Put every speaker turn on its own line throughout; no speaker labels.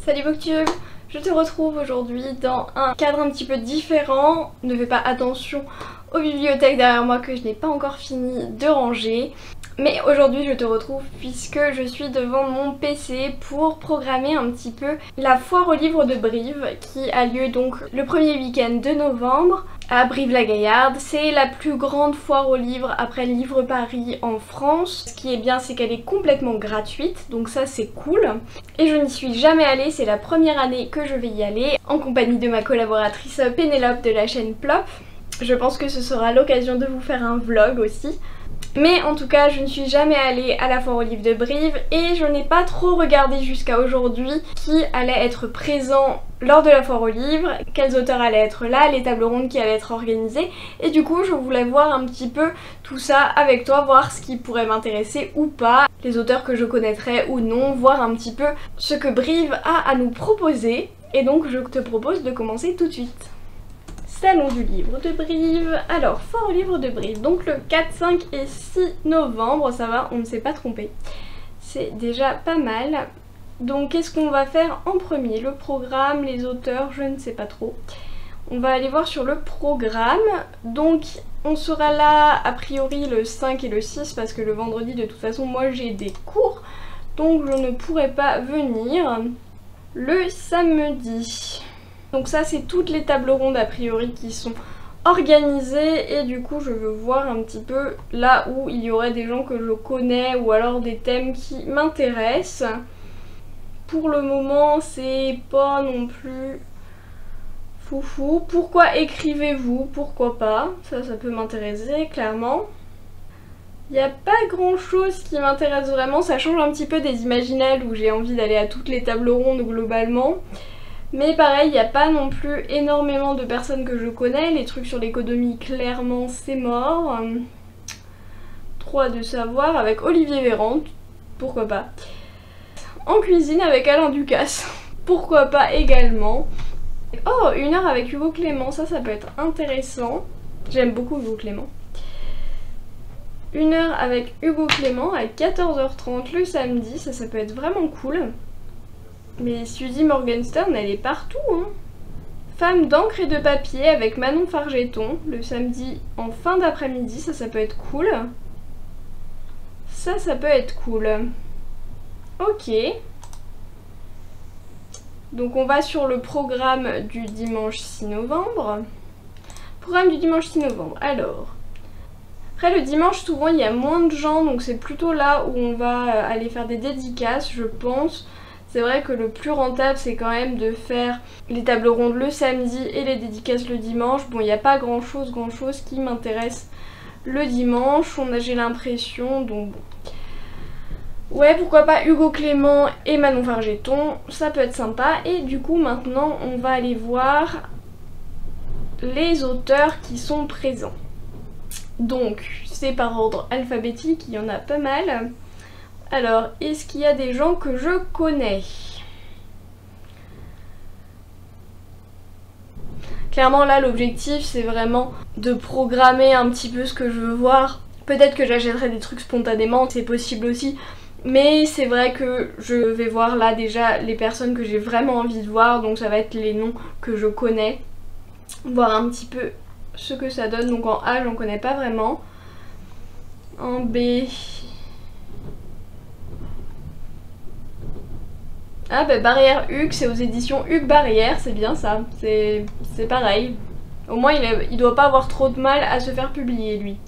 Salut Booktube, je te retrouve aujourd'hui dans un cadre un petit peu différent. Ne fais pas attention aux bibliothèques derrière moi que je n'ai pas encore fini de ranger. Mais aujourd'hui je te retrouve puisque je suis devant mon PC pour programmer un petit peu la foire aux livres de Brive qui a lieu donc le premier week-end de novembre à Brive-la-Gaillarde. C'est la plus grande foire aux livres après Livre Paris en France. Ce qui est bien, c'est qu'elle est complètement gratuite, donc ça c'est cool. Et je n'y suis jamais allée, c'est la première année que je vais y aller en compagnie de ma collaboratrice Pénélope de la chaîne Plop. Je pense que ce sera l'occasion de vous faire un vlog aussi. Mais en tout cas, je ne suis jamais allée à la foire aux livres de Brive et je n'ai pas trop regardé jusqu'à aujourd'hui qui allait être présent lors de la foire aux livres, quels auteurs allaient être là, les tables rondes qui allaient être organisées. Et du coup, je voulais voir un petit peu tout ça avec toi, voir ce qui pourrait m'intéresser ou pas, les auteurs que je connaîtrais ou non, voir un petit peu ce que Brive a à nous proposer. Et donc, je te propose de commencer tout de suite. Salon du livre de Brive. Alors, foire aux livres de Brive, donc le 4, 5 et 6 novembre, ça va, on ne s'est pas trompé. C'est déjà pas mal. Donc qu'est-ce qu'on va faire en premier? Le programme, les auteurs, je ne sais pas trop. On va aller voir sur le programme. Donc on sera là a priori le 5 et le 6 parce que le vendredi de toute façon moi j'ai des cours. Donc je ne pourrai pas venir le samedi. Donc ça c'est toutes les tables rondes a priori qui sont organisées et du coup je veux voir un petit peu là où il y aurait des gens que je connais ou alors des thèmes qui m'intéressent. Pour le moment c'est pas non plus foufou. Pourquoi écrivez-vous? Pourquoi pas? Ça peut m'intéresser clairement. Il n'y a pas grand chose qui m'intéresse vraiment, ça change un petit peu des Imaginales où j'ai envie d'aller à toutes les tables rondes globalement. Mais pareil, il n'y a pas non plus énormément de personnes que je connais. Les trucs sur l'économie, clairement, c'est mort. 3 de savoir avec Olivier Véran, pourquoi pas. En cuisine avec Alain Ducasse, pourquoi pas également. Oh, 1 heure avec Hugo Clément, ça peut être intéressant. J'aime beaucoup Hugo Clément. 1 heure avec Hugo Clément à 14h30 le samedi, ça peut être vraiment cool. Mais Suzy Morgenstern, elle est partout, hein. Femme d'encre et de papier avec Manon Fargeton, le samedi en fin d'après-midi, ça peut être cool. Ça peut être cool. Ok. Donc on va sur le programme du dimanche 6 novembre. Programme du dimanche 6 novembre, alors. Après le dimanche, souvent il y a moins de gens, donc c'est plutôt là où on va aller faire des dédicaces, je pense. C'est vrai que le plus rentable c'est quand même de faire les tables rondes le samedi et les dédicaces le dimanche. Bon, il n'y a pas grand chose qui m'intéresse le dimanche, j'ai l'impression, donc bon. Ouais, pourquoi pas Hugo Clément et Manon Fargeton, ça peut être sympa. Et du coup maintenant on va aller voir les auteurs qui sont présents. Donc c'est par ordre alphabétique, il y en a pas mal. Alors, est-ce qu'il y a des gens que je connais? Clairement là l'objectif c'est vraiment de programmer un petit peu ce que je veux voir. Peut-être que j'achèterai des trucs spontanément, c'est possible aussi. Mais c'est vrai que je vais voir là déjà les personnes que j'ai vraiment envie de voir. Donc ça va être les noms que je connais. Voir un petit peu ce que ça donne. Donc en A j'en connais pas vraiment. En B... Ah bah Barrière Hugues, c'est aux éditions Hugues Barrière, c'est bien ça, c'est pareil. Au moins il doit pas avoir trop de mal à se faire publier lui.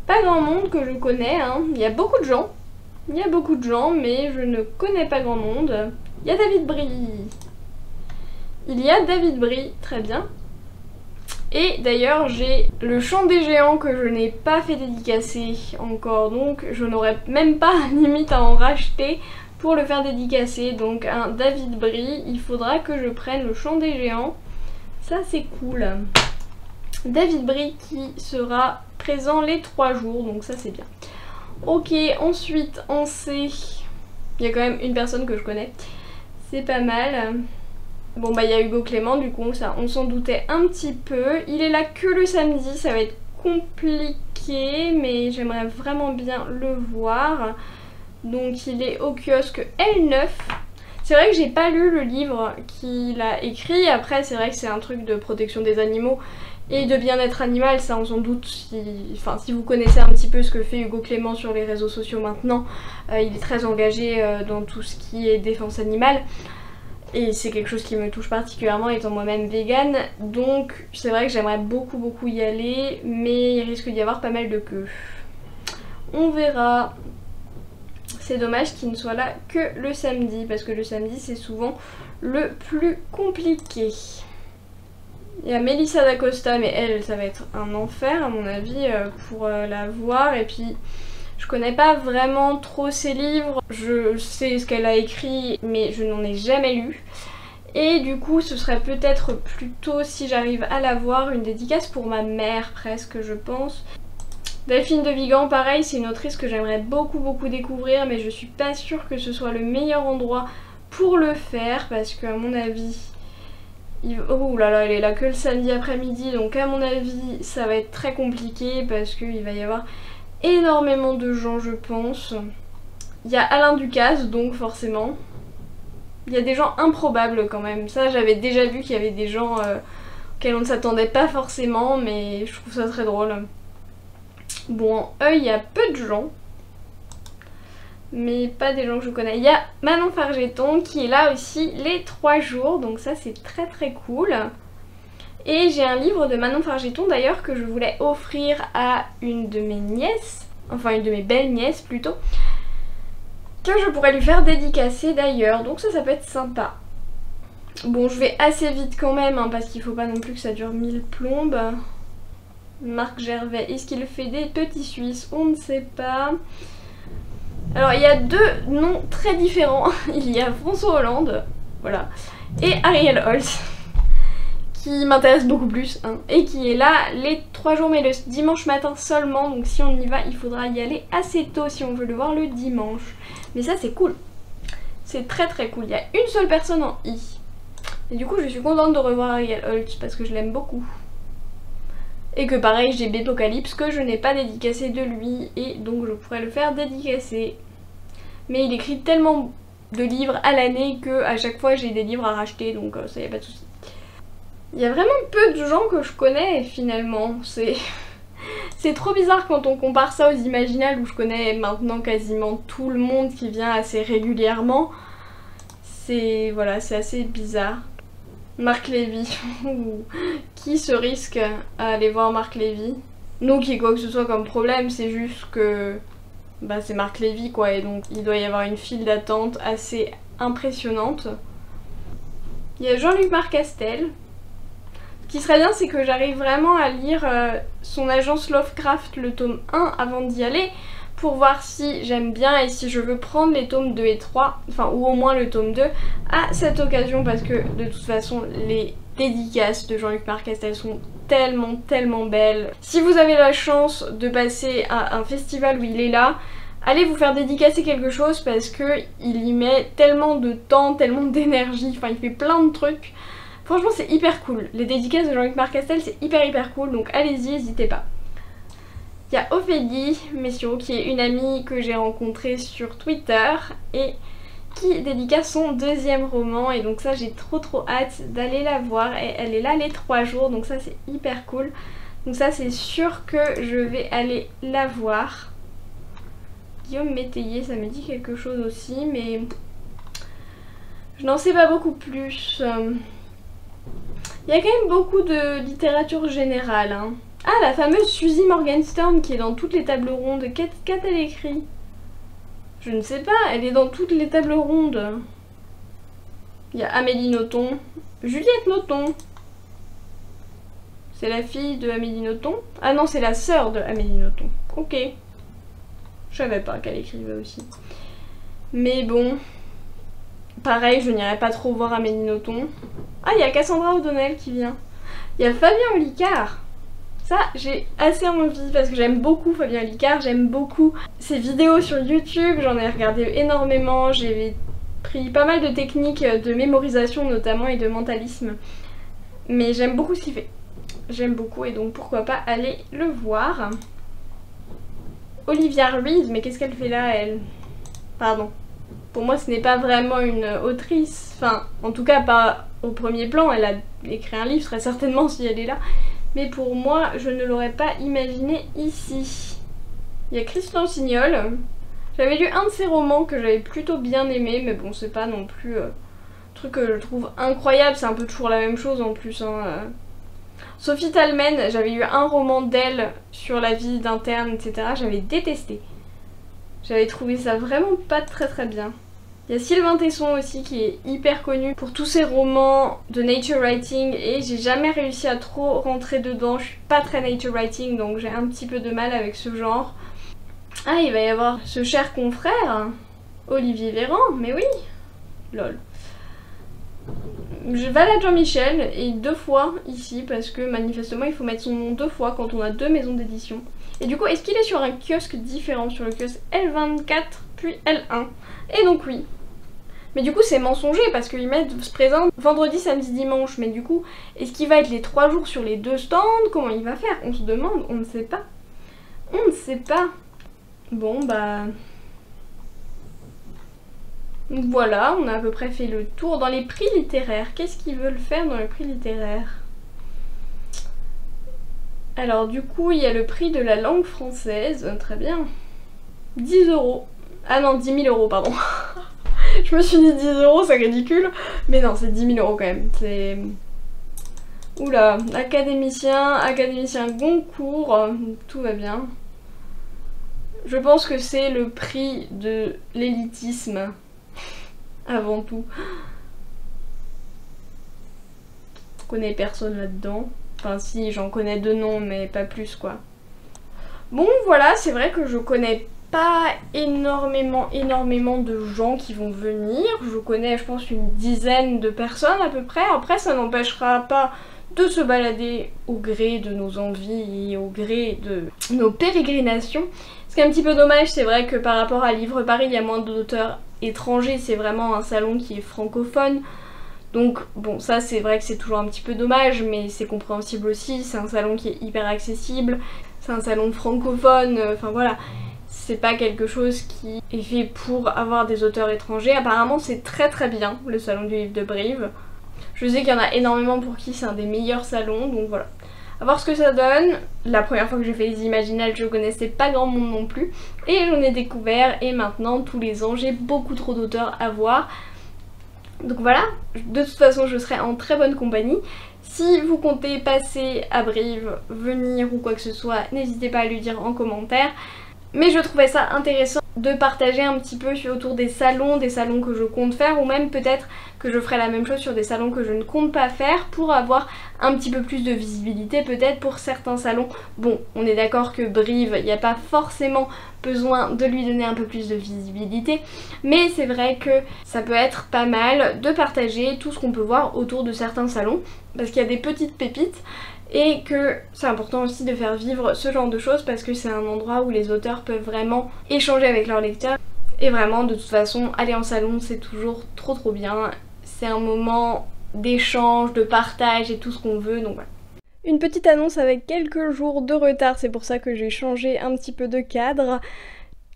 Pas grand monde que je connais, hein. Il y a beaucoup de gens. Il y a beaucoup de gens, mais je ne connais pas grand monde. Il y a David Brie. Il y a David Brie, très bien. Et d'ailleurs j'ai le Chant des Géants que je n'ai pas fait dédicacer encore, donc je n'aurais même pas limite à en racheter pour le faire dédicacer. Donc un David Brie, il faudra que je prenne le Chant des Géants, ça c'est cool. David Brie qui sera présent les 3 jours, donc ça c'est bien. Ok, ensuite en C, il y a quand même une personne que je connais, c'est pas mal. Bon bah il y a Hugo Clément, du coup ça on s'en doutait un petit peu. Il est là que le samedi, ça va être compliqué, mais j'aimerais vraiment bien le voir. Donc il est au kiosque L9. C'est vrai que j'ai pas lu le livre qu'il a écrit, après c'est vrai que c'est un truc de protection des animaux et de bien-être animal, ça on s'en doute, si vous connaissez un petit peu ce que fait Hugo Clément sur les réseaux sociaux maintenant, il est très engagé dans tout ce qui est défense animale. Et c'est quelque chose qui me touche particulièrement étant moi-même végane, donc c'est vrai que j'aimerais beaucoup y aller, mais il risque d'y avoir pas mal de queues. On verra. C'est dommage qu'il ne soit là que le samedi, parce que le samedi c'est souvent le plus compliqué. Il y a Melissa d'Acosta, mais elle, ça va être un enfer à mon avis pour la voir, et puis je connais pas vraiment trop ses livres, je sais ce qu'elle a écrit mais je n'en ai jamais lu. Et du coup ce serait peut-être plutôt, si j'arrive à la voir, une dédicace pour ma mère presque je pense. Delphine de Vigan pareil, c'est une autrice que j'aimerais beaucoup découvrir, mais je suis pas sûre que ce soit le meilleur endroit pour le faire parce qu'à mon avis... Oh là là, elle est là que le samedi après-midi, donc à mon avis ça va être très compliqué parce qu'il va y avoir énormément de gens je pense. Il y a Alain Ducasse donc forcément. Il y a des gens improbables quand même. Ça j'avais déjà vu qu'il y avait des gens auxquels on ne s'attendait pas forcément, mais je trouve ça très drôle. Bon, il y a peu de gens. Mais pas des gens que je connais. Il y a Manon Fargeton qui est là aussi les 3 jours. Donc ça c'est très cool. Et j'ai un livre de Manon Fargeton d'ailleurs que je voulais offrir à une de mes nièces, enfin une de mes belles nièces plutôt, que je pourrais lui faire dédicacer d'ailleurs, donc ça peut être sympa. Bon, je vais assez vite quand même hein, parce qu'il faut pas non plus que ça dure 1000 plombes. Marc Gervais, est-ce qu'il fait des petits Suisses? On ne sait pas. Alors il y a 2 noms très différents, il y a François Hollande, voilà, et Ariel Holz. Qui m'intéresse beaucoup plus hein, et qui est là les 3 jours mais le dimanche matin seulement, donc si on y va il faudra y aller assez tôt si on veut le voir le dimanche, mais ça c'est cool, c'est très cool. Il y a une seule personne en I et du coup je suis contente de revoir Ariel Holz parce que je l'aime beaucoup et que pareil j'ai Bépocalypse que je n'ai pas dédicacé de lui et donc je pourrais le faire dédicacer, mais il écrit tellement de livres à l'année que à chaque fois j'ai des livres à racheter, donc ça y a pas de souci. Il y a vraiment peu de gens que je connais finalement, c'est trop bizarre quand on compare ça aux Imaginales où je connais maintenant quasiment tout le monde qui vient assez régulièrement. Voilà, c'est assez bizarre. Marc Lévy, qui se risque à aller voir Marc Lévy? Non qu'il y ait quoi que ce soit comme problème, c'est juste que bah, c'est Marc Lévy quoi, et donc il doit y avoir une file d'attente assez impressionnante. Il y a Jean-Luc Marcastel. Ce qui serait bien c'est que j'arrive vraiment à lire son agence Lovecraft le tome 1 avant d'y aller pour voir si j'aime bien et si je veux prendre les tomes 2 et 3, enfin ou au moins le tome 2 à cette occasion parce que de toute façon les dédicaces de Jean-Luc Marcastel sont tellement belles. Si vous avez la chance de passer à un festival où il est là, allez vous faire dédicacer quelque chose parce que il y met tellement de temps, tellement d'énergie, enfin il fait plein de trucs. Franchement c'est hyper cool, les dédicaces de Jean-Luc Marcastel c'est hyper cool, donc allez-y, n'hésitez pas. Il y a Ophélie Messiaud qui est une amie que j'ai rencontrée sur Twitter et qui dédicace son 2e roman et donc ça j'ai trop hâte d'aller la voir et elle est là les 3 jours donc ça c'est hyper cool. Donc ça c'est sûr que je vais aller la voir. Guillaume Métayer ça me dit quelque chose aussi mais je n'en sais pas beaucoup plus. Il y a quand même beaucoup de littérature générale. Hein. Ah, la fameuse Suzy Morgenstern qui est dans toutes les tables rondes. Qu'a-t-elle écrit? Je ne sais pas, elle est dans toutes les tables rondes. Il y a Amélie Nothomb. Juliette Nothomb. C'est la fille de Amélie Nothomb? Ah non, c'est la sœur de Amélie Nothomb. Ok. Je savais pas qu'elle écrivait aussi. Mais bon... Pareil, je n'irai pas trop voir Amélie Nothomb. Ah, il y a Cassandra O'Donnell qui vient. Il y a Fabien Olicard. Ça, j'ai assez envie parce que j'aime beaucoup Fabien Olicard. J'aime beaucoup ses vidéos sur YouTube. J'en ai regardé énormément. J'ai pris pas mal de techniques de mémorisation notamment et de mentalisme. Mais j'aime beaucoup ce qu'il fait. J'aime beaucoup et donc pourquoi pas aller le voir. Olivia Ruiz, mais qu'est-ce qu'elle fait là, elle? Pardon. pour moi ce n'est pas vraiment une autrice, enfin en tout cas pas au premier plan, elle a écrit un livre très certainement si elle est là, mais pour moi je ne l'aurais pas imaginé ici. Il y a Christian Signol, j'avais lu un de ses romans que j'avais plutôt bien aimé, mais bon c'est pas non plus un truc que je trouve incroyable, c'est un peu toujours la même chose en plus hein. Sophie Talmen, j'avais lu un roman d'elle sur la vie d'interne, etc. J'avais détesté. J'avais trouvé ça vraiment pas très bien. Il y a Sylvain Tesson aussi qui est hyper connu pour tous ses romans de nature writing et j'ai jamais réussi à trop rentrer dedans. Je suis pas très nature writing donc j'ai un petit peu de mal avec ce genre. Ah, il va y avoir ce cher confrère, Olivier Véran, mais oui, lol. Je valade Jean-Michel et 2 fois ici parce que manifestement il faut mettre son nom 2 fois quand on a 2 maisons d'édition. Et du coup est-ce qu'il est sur un kiosque différent, sur le kiosque L24 puis L1? Et donc oui. Mais du coup c'est mensonger parce qu'ils mettent se présente vendredi, samedi, dimanche. Mais du coup est-ce qu'il va être les 3 jours sur les 2 stands? Comment il va faire? On se demande, on ne sait pas. On ne sait pas. Bon bah... Donc voilà, on a à peu près fait le tour. Dans les prix littéraires, qu'est-ce qu'ils veulent faire dans les prix littéraires? Alors du coup, il y a le prix de la langue française, très bien. 10 €. Ah non, 10 000 €, pardon. Je me suis dit 10 €, c'est ridicule. Mais non, c'est 10 000 € quand même. C'est... Oula, académicien Goncourt, tout va bien. Je pense que c'est le prix de l'élitisme. Avant tout. Je connais personne là-dedans. Enfin si, j'en connais 2 noms, mais pas plus quoi. Bon voilà, c'est vrai que je connais pas énormément de gens qui vont venir. Je connais je pense une dizaine de personnes à peu près. Après ça n'empêchera pas de se balader au gré de nos envies et au gré de nos pérégrinations. Ce qui est un petit peu dommage, c'est vrai que par rapport à Livre Paris, il y a moins d'auteurs étrangers, c'est vraiment un salon qui est francophone. Donc bon, ça c'est vrai que c'est toujours un petit peu dommage, mais c'est compréhensible aussi, c'est un salon qui est hyper accessible, c'est un salon francophone, enfin voilà. C'est pas quelque chose qui est fait pour avoir des auteurs étrangers. Apparemment c'est très bien, le salon du livre de Brive. Je sais qu'il y en a énormément pour qui c'est un des meilleurs salons, donc voilà. A voir ce que ça donne. La première fois que j'ai fait les Imaginales, je connaissais pas grand monde non plus. Et j'en ai découvert et maintenant tous les ans j'ai beaucoup trop d'auteurs à voir. Donc voilà, de toute façon je serai en très bonne compagnie. Si vous comptez passer à Brive, venir ou quoi que ce soit, n'hésitez pas à le dire en commentaire. Mais je trouvais ça intéressant de partager un petit peu autour des salons que je compte faire, ou même peut-être que je ferai la même chose sur des salons que je ne compte pas faire pour avoir un petit peu plus de visibilité peut-être pour certains salons. Bon, on est d'accord que Brive, il n'y a pas forcément besoin de lui donner un peu plus de visibilité, mais c'est vrai que ça peut être pas mal de partager tout ce qu'on peut voir autour de certains salons, parce qu'il y a des petites pépites. Et que c'est important aussi de faire vivre ce genre de choses parce que c'est un endroit où les auteurs peuvent vraiment échanger avec leurs lecteurs. Et vraiment, de toute façon, aller en salon c'est toujours trop bien. C'est un moment d'échange, de partage et tout ce qu'on veut, donc voilà. Une petite annonce avec quelques jours de retard, c'est pour ça que j'ai changé un petit peu de cadre.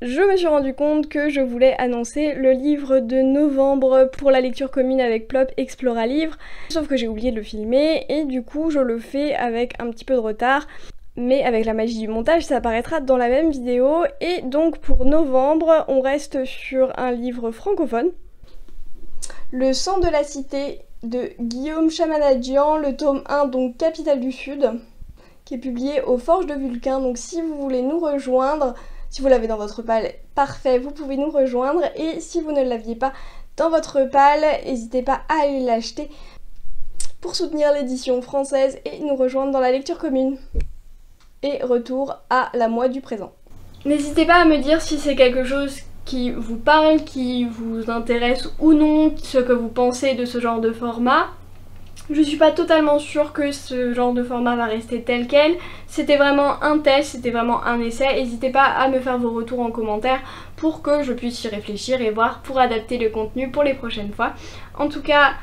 Je me suis rendu compte que je voulais annoncer le livre de novembre pour la lecture commune avec Plop Explora Livre, sauf que j'ai oublié de le filmer et du coup je le fais avec un petit peu de retard, mais avec la magie du montage ça apparaîtra dans la même vidéo. Et donc pour novembre on reste sur un livre francophone, Le sang de la cité de Guillaume Chamanadjian, le tome 1 donc Capitale du Sud, qui est publié aux Forges de Vulcain. Donc si vous voulez nous rejoindre, si vous l'avez dans votre palle, parfait, vous pouvez nous rejoindre. Et si vous ne l'aviez pas dans votre palle, n'hésitez pas à aller l'acheter pour soutenir l'édition française et nous rejoindre dans la lecture commune. Et retour à la moi du présent. N'hésitez pas à me dire si c'est quelque chose qui vous parle, qui vous intéresse ou non, ce que vous pensez de ce genre de format. Je suis pas totalement sûre que ce genre de format va rester tel quel. C'était vraiment un test, c'était vraiment un essai. N'hésitez pas à me faire vos retours en commentaire pour que je puisse y réfléchir et voir pour adapter le contenu pour les prochaines fois. En tout cas,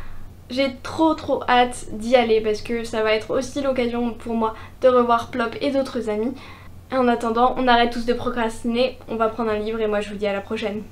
j'ai trop hâte d'y aller parce que ça va être aussi l'occasion pour moi de revoir Plop et d'autres amis. En attendant, on arrête tous de procrastiner, on va prendre un livre et moi je vous dis à la prochaine.